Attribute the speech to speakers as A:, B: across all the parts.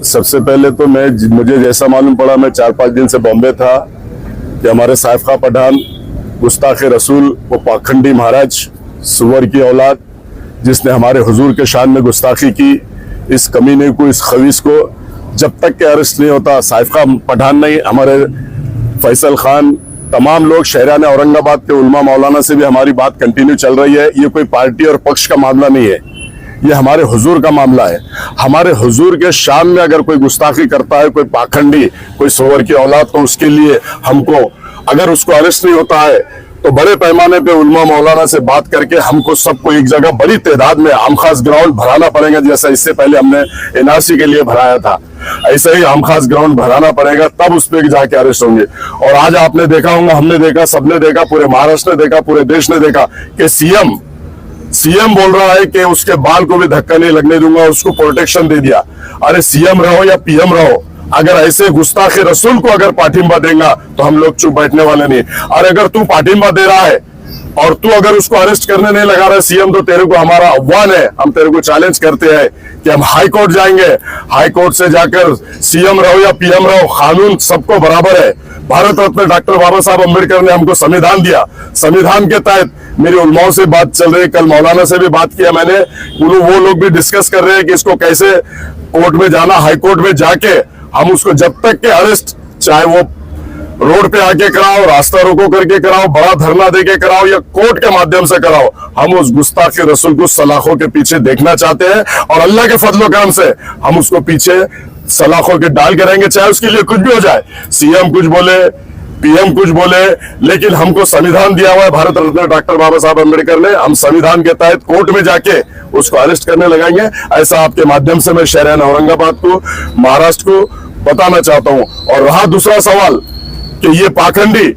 A: सबसे पहले तो मुझे जैसा मालूम पड़ा, मैं 4-5 दिन से बॉम्बे था कि हमारे साइफ खां पठान गुस्ताख रसूल, वो पाखंडी महाराज, सुअर की औलाद, जिसने हमारे हुजूर के शान में गुस्ताखी की, इस कमीने को, इस खबीस को जब तक के अरेस्ट नहीं होता, साइफ खां पठान नहीं, हमारे फैसल खान, तमाम लोग, शहरान औरंगाबाद के उलमा मौलाना से भी हमारी बात कंटिन्यू चल रही है। ये कोई पार्टी और पक्ष का मामला नहीं है, ये हमारे हुजूर का मामला है। हमारे हुजूर के शान में अगर कोई गुस्ताखी करता है, कोई पाखंडी, कोई सोवर की औलाद, तो उसके लिए हमको, अगर उसको अरेस्ट नहीं होता है तो बड़े पैमाने पे उलमा मौलाना से बात करके हमको सबको एक जगह बड़ी तादाद में आमखास ग्राउंड भराना पड़ेगा, जैसा इससे पहले हमने एनआरसी के लिए भराया था। ऐसे ही आमखास ग्राउंड भराना पड़ेगा, तब उस पर जाके अरेस्ट होंगे। और आज आपने देखा होगा, हमने देखा, सबने देखा, पूरे महाराष्ट्र ने देखा, पूरे देश ने देखा कि सीएम बोल रहा है कि उसके बाल को भी धक्का नहीं लगने दूंगा, उसको प्रोटेक्शन दे दिया। अरे सीएम रहो या पीएम रहो, अगर ऐसे गुस्ताखे रसूल को अगर पाठिंबा देगा तो हम लोग चुप बैठने वाले नहीं। और अगर तू पाठिंबा दे रहा है और तू अगर उसको अरेस्ट करने नहीं लगा रहा सीएम, तो तेरे को हमारा आह्वान है, हम तेरे को चैलेंज करते हैं कि हम हाई कोर्ट जाएंगे। हाई कोर्ट से जाकर सीएम रहो या पीएम रहो, कानून सबको बराबर है। भारत रत्न डॉक्टर बाबा साहब अम्बेडकर ने हमको संविधान दिया, संविधान के तहत मेरी उलमाओं से बात चल रही है, कल मौलाना से भी बात किया मैंने, वो लोग भी डिस्कस कर रहे हैं कि इसको कैसे कोर्ट में जाना, हाई कोर्ट में जाके हम उसको जब तक के अरेस्ट, चाहे वो रोड पे आके कराओ, रास्ता रोको करके कराओ, बड़ा धरना देके कराओ या कोर्ट के माध्यम से कराओ, हम उस गुस्ताख रसूल को सलाखों के पीछे देखना चाहते हैं। और अल्लाह के फजलो करम से हम उसको पीछे सलाखों के डाल के रहेंगे, चाहे उसके लिए कुछ भी हो जाए, सीएम कुछ बोले, पीएम कुछ बोले, लेकिन हमको संविधान दिया हुआ है भारत रत्न डॉक्टर बाबा साहब अम्बेडकर ने, हम संविधान के तहत कोर्ट में जाके उसको अरेस्ट करने लगाएंगे। ऐसा आपके माध्यम से मैं शहरान औरंगाबाद को, महाराष्ट्र को बताना चाहता हूं। और रहा दूसरा सवाल कि ये पाखंडी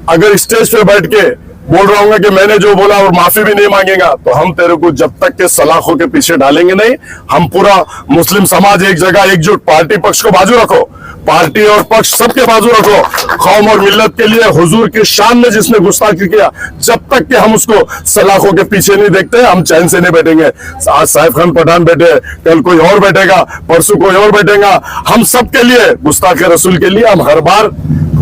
A: अगर स्टेज पे बैठ के बोल रहा हूँ कि मैंने जो बोला और माफी भी नहीं मांगेगा, तो हम तेरे को जब तक के सलाखों के पीछे डालेंगे नहीं। हम पूरा मुस्लिम समाज एक जगह एकजुट, पार्टी पक्ष को बाजू रखो, पार्टी और पक्ष सबके बाजू रखो, कौम और मिल्लत के लिए, हुजूर के शान में जिसने गुस्ताखी किया, जब तक कि हम उसको सलाखों के पीछे नहीं देखते, हम चैन से नहीं बैठेंगे। आज साइफ खां पठान बैठे, कल कोई और बैठेगा, परसों कोई और बैठेगा। हम सब के लिए, गुस्ताख रसूल के लिए हम हर बार,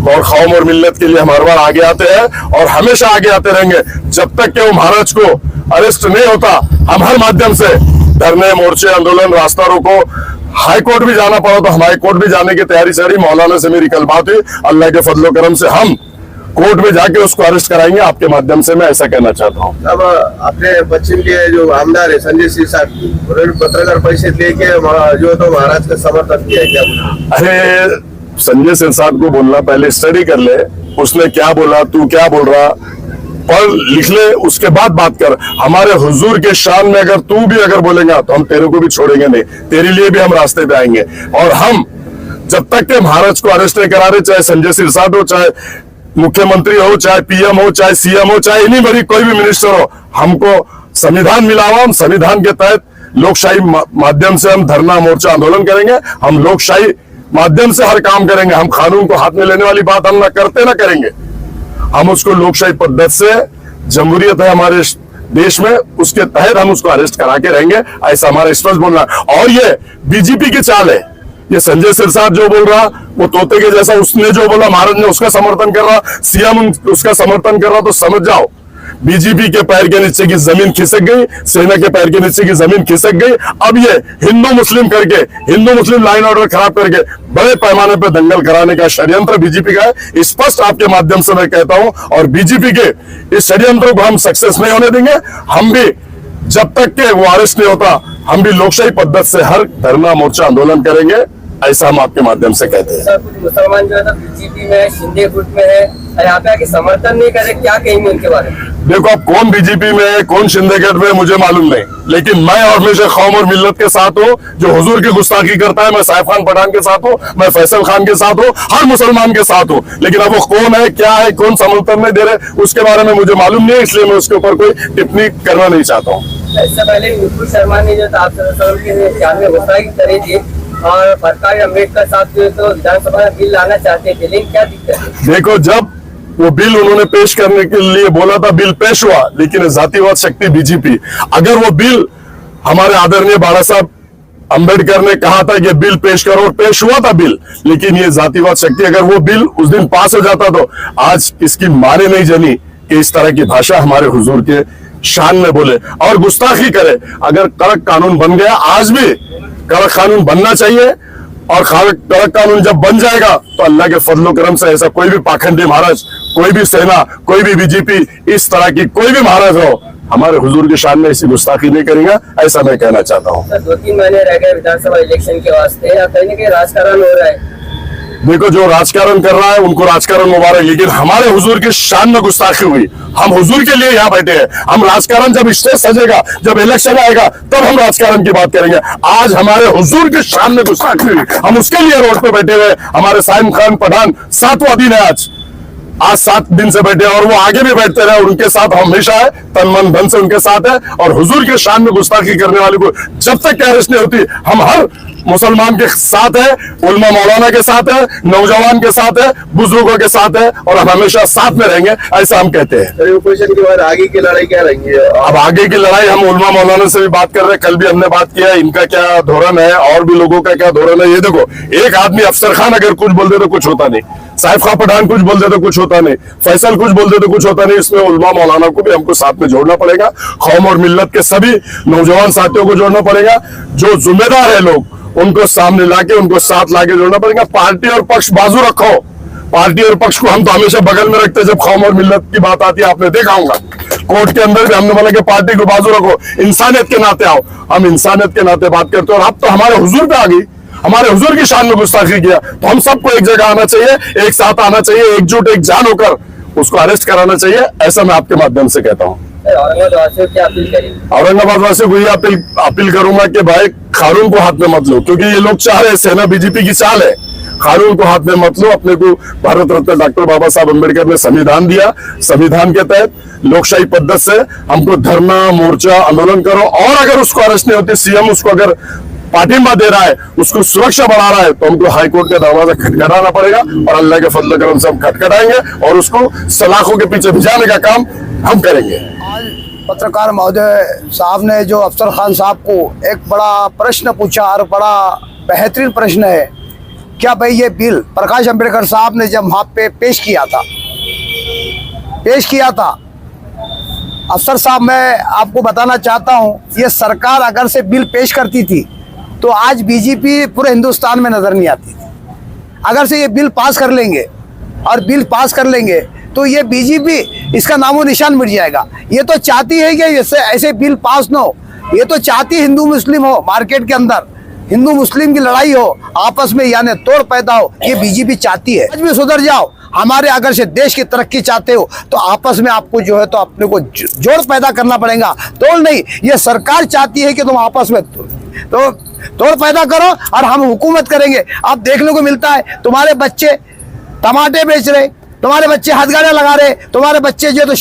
A: और कौम और मिल्लत के लिए हम हर बार आगे आते हैं और हमेशा आगे आते रहेंगे। जब तक कि वो महाराज को अरेस्ट नहीं होता, हम हर माध्यम से धरने, मोर्चे, आंदोलन, रास्ता रोको, हाई कोर्ट भी जाना पड़ा तो हम हाई कोर्ट भी जाने की तैयारी से रही। मौलाना से मेरी कल बात हुई, अल्लाह के फजलो करम से हम कोर्ट में जाके उसको अरेस्ट कराएंगे। आपके माध्यम से मैं ऐसा कहना चाहता हूँ।
B: अब अपने पश्चिम के जो आमदार है संजय सिरसाट, उन्होंने पत्रकार परिषद लेके जो तो महाराज का समर्थन किया है, क्या?
A: अरे संजय सिरसाट को बोलना, पहले स्टडी कर ले, उसने क्या बोला, तू क्या बोल रहा, पढ़ लिख ले, उसके बाद बात कर। हमारे हुजूर के शान में अगर तू भी अगर बोलेगा तो हम तेरे को भी छोड़ेंगे नहीं, तेरे लिए भी हम रास्ते पे आएंगे। और हम जब तक के महाराज को अरेस्ट नहीं करा रहे, चाहे संजय सिरसाट हो, चाहे मुख्यमंत्री हो, चाहे पीएम हो, चाहे सीएम हो, चाहे इन्हीं बड़ी कोई भी मिनिस्टर हो, हमको संविधान मिला हुआ, हम संविधान के तहत लोकशाही माध्यम से हम धरना, मोर्चा, आंदोलन करेंगे। हम लोकशाही माध्यम से हर काम करेंगे। हम कानून को हाथ में लेने वाली बात हम ना करते ना करेंगे। हम उसको लोकशाही पद्धति से, जमहूरियत है हमारे देश में, उसके तहत हम उसको अरेस्ट करा के रहेंगे, ऐसा हमारा स्पष्ट बोलना। और ये बीजेपी की चाल है, ये संजय सिरसाट जो बोल रहा, वो तोते के जैसा, उसने जो बोला महाराज ने उसका समर्थन कर रहा, सीएम उसका समर्थन कर रहा, तो समझ जाओ बीजेपी के पैर के नीचे की जमीन खिसक गई, सेना के पैर के नीचे की जमीन खिसक गई। अब ये हिंदू मुस्लिम करके, हिंदू मुस्लिम लाइन ऑर्डर खराब करके बड़े पैमाने पर दंगल कराने का षड्यंत्र बीजेपी का है, स्पष्ट आपके माध्यम से मैं कहता हूं। और बीजेपी के इस षड्यंत्र को हम सक्सेस नहीं होने देंगे। हम भी जब तक के वो अरेस्ट नहीं होता, हम भी लोकशाही पद्धति से हर धरना, मोर्चा, आंदोलन करेंगे, ऐसा हम आपके माध्यम से कहते हैं।
C: सर, कुछ मुसलमान जो है बीजेपी में, शिंदे गुट में है, यहाँ पे आके समर्थन नहीं करे, क्या कहेंगे उनके बारे में?
A: देखो, अब कौन बीजेपी में है, कौन शिंदे गुट में है, मुझे मालूम नहीं, लेकिन मैं हमेशा कौम और मिल्लत के साथ हूँ। जो हुजूर की गुस्ताखी करता है, मैं साइफ खां पठान के साथ हूँ, मैं फैसल खान के साथ हूँ, हर मुसलमान के साथ हूँ। लेकिन अब वो कौन है, क्या है, कौन समर्थन नहीं दे रहे, उसके बारे में मुझे मालूम नहीं है, इसलिए मैं उसके ऊपर कोई टिप्पणी करना नहीं चाहता हूँ।
C: इससे पहले नुपुर शर्मा ने जो गुस्ताखी करी थी और फरकार अम्बेडकर साहब जो तो विधानसभा में बिल लाना चाहते थे, लेकिन क्या दिक्कत है?
A: देखो, जब वो बिल उन्होंने पेश करने के लिए बोला था, बिल पेश हुआ, लेकिन जातिवाद शक्ति बीजेपी, अगर वो बिल हमारे आदरणीय बाला साहब अंबेडकर ने कहा था कि बिल पेश करो, और पेश हुआ था बिल, लेकिन ये जातिवाद शक्ति, अगर वो बिल उस दिन पास हो जाता तो आज इसकी माने नहीं जनी कि इस तरह की भाषा हमारे हुजूर के शान में बोले और गुस्ताखी करे। अगर कड़क कानून बन गया, आज भी कड़क कानून बनना चाहिए, और कड़क कानून जब बन जाएगा तो अल्लाह के फजलो करम से ऐसा कोई भी पाखंडी महाराज, कोई भी सेना, कोई भी बीजेपी, इस तरह की कोई भी महाराज हो, हमारे हुजूर की शान में ऐसी गुस्ताखी नहीं करेंगे, ऐसा मैं कहना चाहता हूँ।
C: सर 2-3 महीने रह गए विधानसभा इलेक्शन के वास्ते, कहीं ना कहीं राजकारण हो रहा है।
A: देखो, जो राजकारण कर रहा है उनको राजकारण मुबारक, लेकिन हमारे हुजूर की शान में गुस्ताखी हुई। हम हुजूर के लिए यहाँ बैठे हैं। हम राजकारण जब स्टेज सजेगा, जब इलेक्शन आएगा, तब हम राजकारण की बात करेंगे। आज हमारे हुजूर की शान में गुस्ताखी हुई, हम उसके लिए रोड पे बैठे हुए। हमारे साइम खान पठान 7वां दिन है आज 7 दिन से बैठे, और वो आगे भी बैठते रहे, उनके साथ हमेशा है, तन मन धन से उनके साथ है। और हुजूर के शान में गुस्ताखी करने वाले को जब तक अरेस्ट नहीं होती, हम हर मुसलमान के साथ है, उलमा मौलाना के साथ है, नौजवान के साथ है, बुजुर्गों के साथ है, और हम हमेशा साथ में रहेंगे, ऐसा हम कहते हैं।
B: ऑपरेशन के बाद आगे की लड़ाई क्या रहेंगी?
A: अब आगे की लड़ाई हम उलमा मौलाना से भी बात कर रहे हैं, कल भी हमने बात किया, इनका क्या धोरण है और भी लोगों का क्या धोरण है। ये देखो, एक आदमी अफसर खान अगर कुछ बोल दे तो कुछ होता नहीं, साइफ खान पठान कुछ बोल दे तो कुछ होता नहीं, फैसल कुछ बोल दे तो कुछ होता नहीं। इसमें उलमा मौलाना को भी हमको साथ में जोड़ना पड़ेगा, कौम और मिल्लत के सभी नौजवान साथियों को जोड़ना पड़ेगा। जो जिम्मेदार है लोग, उनको सामने लाके, उनको साथ लाके जोड़ना पड़ेगा। पार्टी और पक्ष बाजू रखो, पार्टी और पक्ष को हम तो हमेशा बगल में रखते हैं जब कौम और मिल्लत की बात आती है। आपने देखा होगा कोर्ट के अंदर भी हमने बोला कि पार्टी को बाजू रखो, इंसानियत के नाते आओ। हम इंसानियत के नाते बात करते हैं, और अब तो हमारे हुजूर पे आ गई, हमारे हुजूर की शान में गुस्ताखी किया, तो हम सबको एक जगह आना चाहिए, एक साथ आना चाहिए, एकजुट एक जान होकर उसको अरेस्ट कराना चाहिए, ऐसा मैं आपके माध्यम से कहता हूँ।
C: औरंगाबाद वासियों की अपील करेंगे?
A: औरंगाबाद वासियों को ये अपील करूंगा कि भाई कानून को हाथ में मत लो, क्योंकि ये लोग चाह रहे हैं, सेना बीजेपी की चाल है। कानून को हाथ में मत लो। अपने को भारत रत्न डॉक्टर बाबा साहब अम्बेडकर ने संविधान दिया, संविधान के तहत लोकशाही पद्धति से हमको धरना, मोर्चा, आंदोलन करो, और अगर उसको अरेस्ट नहीं होती, सीएम उसको अगर पाठिंबा दे रहा है, उसको सुरक्षा बढ़ा रहा है, तो हमको हाईकोर्ट का दरवाजा खटखटाना पड़ेगा, और अल्लाह के फजल करम से हम खटखटाएंगे और उसको सलाखों के पीछे भिजाने का काम हम करेंगे।
D: पत्रकार महोदय साहब ने जो अफसर खान साहब को एक बड़ा प्रश्न पूछा, और बड़ा बेहतरीन प्रश्न है, क्या भाई ये बिल प्रकाश अंबेडकर साहब ने जब वहाँ पे पेश किया था, अफसर साहब मैं आपको बताना चाहता हूँ, ये सरकार अगर से बिल पेश करती थी तो आज बीजेपी पूरे हिंदुस्तान में नजर नहीं आती थी। अगर से ये बिल पास कर लेंगे, और बिल पास कर लेंगे तो ये बीजेपी, इसका नामो निशान मिट जाएगा। ये तो चाहती है कि ऐसे बिल पास ना हो, ये तो चाहती हिंदू मुस्लिम हो, मार्केट के अंदर हिंदू मुस्लिम की लड़ाई हो, आपस में यानी तोड़ पैदा हो, ये बीजेपी चाहती है। आज भी सुधर जाओ, हमारे अगर से देश की तरक्की चाहते हो तो आपस में आपको जो है तो अपने को जोड़ पैदा करना पड़ेगा, तोड़ नहीं। ये सरकार चाहती है कि तुम आपस में तो तोड़ पैदा करो, और हम हुकूमत करेंगे। अब देखने को मिलता है तुम्हारे बच्चे टमाटे बेच रहे, तुम्हारे बच्चे हथगाड़ियां लगा रहे, तुम्हारे बच्चे जो तो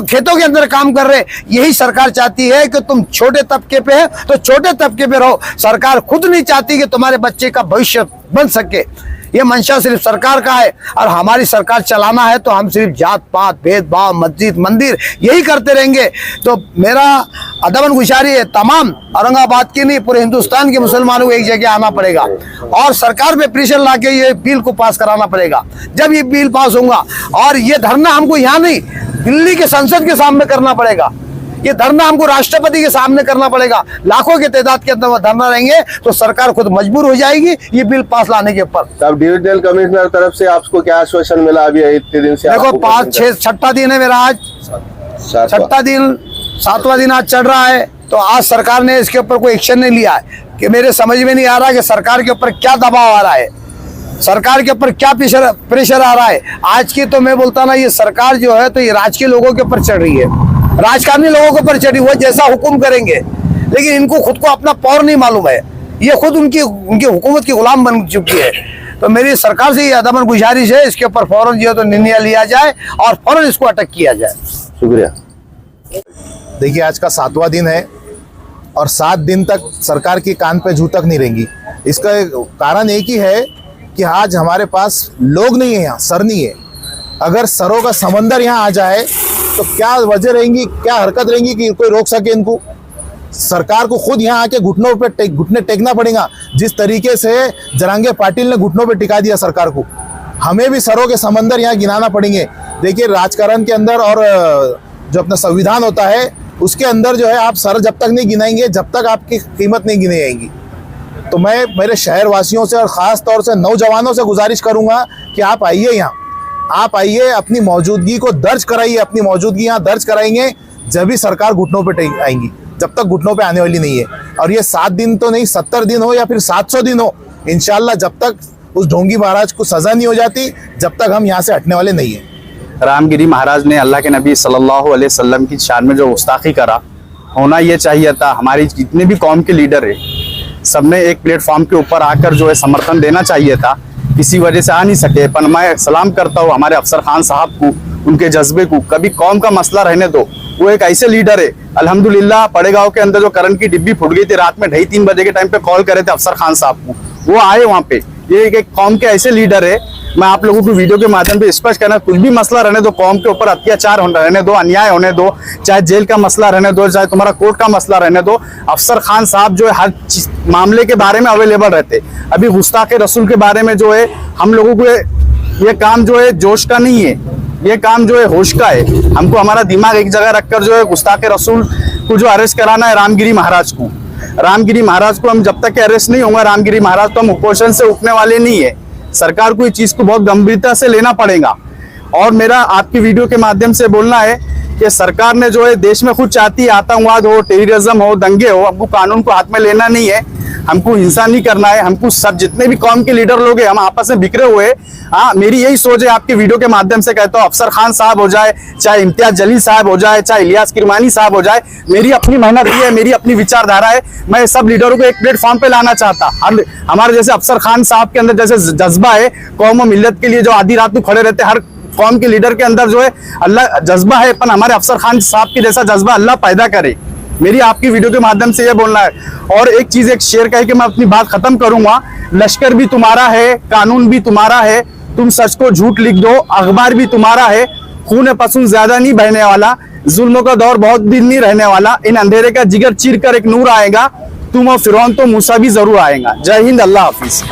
D: खेतों के अंदर काम कर रहे। यही सरकार चाहती है कि तुम छोटे तबके पे है तो छोटे तबके पे रहो। सरकार खुद नहीं चाहती कि तुम्हारे बच्चे का भविष्य बन सके। ये मंशा सिर्फ सरकार का है, और हमारी सरकार चलाना है तो हम सिर्फ जात पात, भेदभाव, मस्जिद मंदिर यही करते रहेंगे। तो मेरा अदबन गुजारी है, तमाम औरंगाबाद की नहीं पूरे हिंदुस्तान के मुसलमानों को एक जगह आना पड़ेगा, और सरकार पे प्रेशर लाके ये बिल को पास कराना पड़ेगा। जब ये बिल पास होगा, और ये धरना हमको यहाँ नहीं, दिल्ली के संसद के सामने करना पड़ेगा। ये धरना हमको राष्ट्रपति के सामने करना पड़ेगा। लाखों की तादाद के अंदर धरना रहेंगे तो सरकार खुद मजबूर हो जाएगी ये बिल पास लाने के ऊपर।
B: तब डिविजनल कमिश्नर तरफ से आपको क्या आश्वासन मिला अभी इतने दिन से?
D: देखो 5-6 छठा दिन है मेरा, आज छठा दिन, 7वां दिन आज चल रहा है। तो आज सरकार ने इसके ऊपर कोई एक्शन नहीं लिया है, कि मेरे समझ में नहीं आ रहा कि सरकार के ऊपर क्या दबाव आ रहा है, सरकार के ऊपर क्या प्रेशर आ रहा है। आज की तो मैं बोलता ना, ये सरकार जो है तो ये राजकीय लोगों के ऊपर चढ़ रही है, राजकारणी लोगों के ऊपर चढ़ी, वो जैसा हुक्म करेंगे। लेकिन इनको खुद को अपना पावर नहीं मालूम है, ये खुद उनकी हुकूमत की गुलाम बन चुकी है। तो मेरी सरकार से ये अदमन गुजारिश है, इसके ऊपर फौरन जो है तो निर्णय लिया जाए और फौरन इसको अटक किया जाए।
B: शुक्रिया।
E: देखिए, आज का 7वां दिन है और 7 दिन तक सरकार की कान पे जू तक नहीं रहेंगी। इसका कारण एक ही है कि आज हमारे पास लोग नहीं है, यहाँ सर नहीं है। अगर सरों का समंदर यहाँ आ जाए तो क्या वजह रहेंगी, क्या हरकत रहेंगी कि कोई रोक सके इनको? सरकार को खुद यहाँ आके घुटने टेकना पड़ेगा। जिस तरीके से जरांगे पाटिल ने घुटनों पे टिका दिया सरकार को, हमें भी सरों के समंदर यहाँ गिनाना पड़ेंगे। देखिए, राजकारण के अंदर और जो अपना संविधान होता है उसके अंदर जो है, आप सर जब तक नहीं गिनाएंगे, जब तक आपकी कीमत नहीं गिनी जाएगी। तो मैं मेरे शहर वासियों से और ख़ास तौर से नौजवानों से गुजारिश करूंगा कि आप आइए यहाँ, आप आइए, अपनी मौजूदगी को दर्ज कराइए। अपनी मौजूदगी यहाँ दर्ज कराएंगे जब भी सरकार घुटनों पे आएंगी, जब तक घुटनों पे आने वाली नहीं है। और ये 7 दिन तो नहीं, 70 दिन हो या फिर 700 दिन हो, इंशाल्लाह जब तक उस ढोंगी महाराज को सजा नहीं हो जाती, जब तक हम यहाँ से हटने वाले नहीं हैं।
F: रामगिरी महाराज ने अल्लाह के नबी सल्लल्लाहु अलैहि वसल्लम की शान में जो गुस्ताखी करा, होना ये चाहिए था। हमारी जितने भी कौम के लीडर है, सबने एक प्लेटफॉर्म के ऊपर आकर जो है समर्थन देना चाहिए था। किसी वजह से आ नहीं सके, पर मैं सलाम करता हूँ हमारे अफसर खान साहब को, उनके जज्बे को। कभी कौम का मसला रहने दो, वो एक ऐसे लीडर है। अल्हम्दुलिल्लाह पड़ेगांव के अंदर जो करंट की डिब्बी फूट गई थी रात में 2:30-3 बजे के टाइम पे कॉल करे थे अफसर खान साहब को, वो आए वहाँ पे। ये एक कौम के ऐसे लीडर है। मैं आप लोगों को वीडियो के माध्यम पे स्पष्ट करना, कुछ भी मसला रहने दो, कौम के ऊपर अत्याचार रहने दो, अन्याय होने दो, चाहे जेल का मसला रहने दो, चाहे तुम्हारा कोर्ट का मसला रहने दो, अफसर खान साहब जो है हर मामले के बारे में अवेलेबल रहते। अभी गुस्ताखे रसूल के बारे में जो है, हम लोगों को ये काम जो है जोश का नहीं है, ये काम जो है होश का है। हमको हमारा दिमाग एक जगह रखकर जो है गुस्ताखे रसूल को जो अरेस्ट कराना है, रामगिरी महाराज को हम जब तक अरेस्ट नहीं होंगे, रामगिरी महाराज तो हम उपोषण से उठने वाले नहीं है। सरकार को इस चीज को बहुत गंभीरता से लेना पड़ेगा। और मेरा आपकी वीडियो के माध्यम से बोलना है कि सरकार ने जो है देश में खुद चाहती है आतंकवाद हो, टेररिज्म हो, दंगे हो, हमको कानून को हाथ में लेना नहीं है, हमको हिंसा नहीं करना है। हमको सब जितने भी कौम के लीडर लोग हैं, हम आपस में बिखरे हुए। हाँ, मेरी यही सोच है, आपके वीडियो के माध्यम से कहता हूँ, अफसर खान साहब हो जाए, चाहे इम्तियाज जलील साहब हो जाए, चाहे इलियास किरमानी साहब हो जाए, मेरी अपनी मेहनत है, मेरी अपनी विचारधारा है। मैं सब लीडरों को एक प्लेटफॉर्म पे लाना चाहता। हमारे जैसे अफसर खान साहब के अंदर जैसे जज्बा है कौम और मिल्लत के लिए, जो आधी रात को खड़े रहते, हर कौम के लीडर के अंदर जो है अल्लाह जज्बा है, पर हमारे अफसर खान साहब के जैसा जज्बा अल्लाह पैदा करे। मेरी आपकी वीडियो के माध्यम से ये बोलना है। और एक चीज, एक शेर कह के मैं अपनी बात खत्म करूंगा। लश्कर भी तुम्हारा है, कानून भी तुम्हारा है, तुम सच को झूठ लिख दो, अखबार भी तुम्हारा है, खून पसंद ज्यादा नहीं बहने वाला, जुल्म का दौर बहुत दिन नहीं रहने वाला, इन अंधेरे का जिगर चीर कर एक नूर आएगा, तुम और फिरौन तो मूसा भी जरूर आएगा। जय हिंद, अल्लाह हाफिज।